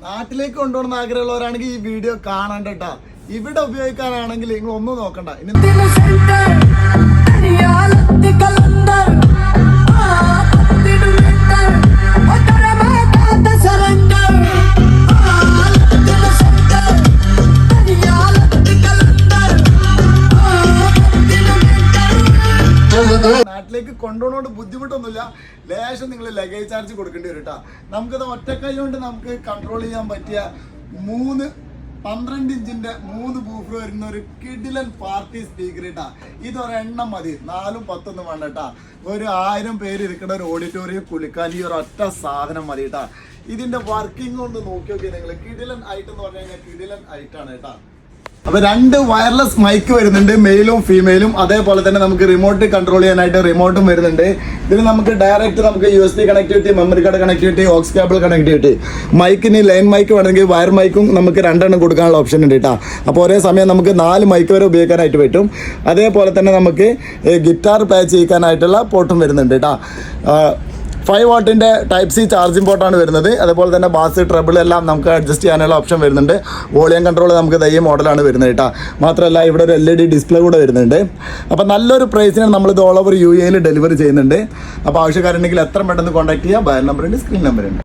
നാട്ടിലേക്ക് കൊണ്ടുപോകുന്ന ആഗ്രഹമുള്ളവരാണെങ്കിൽ ഈ വീഡിയോ കാണണ്ട കേട്ടാ. ഇവിടെ ഉപയോഗിക്കാനാണെങ്കിൽ നിങ്ങൾ ഒന്നും നോക്കണ്ട. ഇനി നാട്ടിലേക്ക് കൊണ്ടുപോകുന്നതുകൊണ്ട് ബുദ്ധിമുട്ടൊന്നുമില്ല. ലേശം നിങ്ങൾ ലഗേജ് ചാർജ് കൊടുക്കേണ്ടി വരും കേട്ടോ. നമുക്കത് ഒറ്റക്കൈ കൊണ്ട് നമുക്ക് കൺട്രോൾ ചെയ്യാൻ പറ്റിയ 12 ഇഞ്ചിന്റെ 3 ബൂഫർ വരുന്ന ഒരു കിഡിലൻ പാർട്ടി സ്പീക്കർ കേട്ടാ. ഇതൊരെണ്ണം മതി, 4ഉം 10ഒന്നും വേണ്ട കേട്ടാ. ഒരു 1000 പേര് ഇരിക്കുന്ന ഒരു ഓഡിറ്റോറിയം കുലിക്കാൻ ഈ ഒരു ഒറ്റ സാധനം മതി കേട്ടാ. ഇതിന്റെ വർക്കിംഗ് കൊണ്ട് നോക്കി നോക്കിയാൽ നിങ്ങൾ കിഡിലൻ ഐറ്റം എന്ന് പറഞ്ഞു കഴിഞ്ഞാൽ കിഡിലൻ ഐറ്റാണ് കേട്ടാ. അപ്പൊ 2 വയർലെസ് മൈക്ക് വരുന്നുണ്ട്, മെയിലും ഫീമെയിലും. അതേപോലെ തന്നെ നമുക്ക് റിമോട്ട് കൺട്രോൾ ചെയ്യാനായിട്ട് റിമോട്ടും വരുന്നുണ്ട്. ഇതിൽ നമുക്ക് ഡയറക്റ്റ് നമുക്ക് USB connectivity, memory card connectivity, aux cable connectivity. മൈക്കിന് ലൈൻ മൈക്ക് വേണമെങ്കിൽ വയർ മൈക്കും നമുക്ക് 2 എണ്ണം കൊടുക്കാനുള്ള ഓപ്ഷൻ ഉണ്ട് കേട്ടോ. അപ്പോൾ ഒരേ സമയം നമുക്ക് 4 മൈക്ക് വരെ ഉപയോഗിക്കാനായിട്ട് പറ്റും. അതേപോലെ തന്നെ നമുക്ക് ഗിറ്റാർ പ്ലേ ചെയ്യാനായിട്ടുള്ള പോർട്ടും വരുന്നുണ്ട് കേട്ടോ. 5 വാട്ടിൻ്റെ Type-C ചാർജിങ് പോർട്ടാണ് വരുന്നത്. അതുപോലെ തന്നെ ബാസ്, ട്രബിൾ എല്ലാം നമുക്ക് അഡ്ജസ്റ്റ് ചെയ്യാനുള്ള ഓപ്ഷൻ വരുന്നുണ്ട്. വോളിയം കൺട്രോൾ നമുക്ക് ഈ മോഡലാണ് വരുന്നത് കേട്ടോ. മാത്രമല്ല ഇവിടെ ഒരു LED ഡിസ്പ്ലേ കൂടെ വരുന്നുണ്ട്. അപ്പോൾ നല്ലൊരു പ്രൈസിന് നമ്മളിത് ഓൾ ഓവർ UAE ഡെലിവറി ചെയ്യുന്നുണ്ട്. അപ്പോൾ ആവശ്യക്കാരുണ്ടെങ്കിൽ എത്ര പെട്ടെന്ന് കോൺടാക്ട് ചെയ്യുക. ബയർ നമ്പറുണ്ട്, സ്ക്രീൻ നമ്പറുണ്ട്.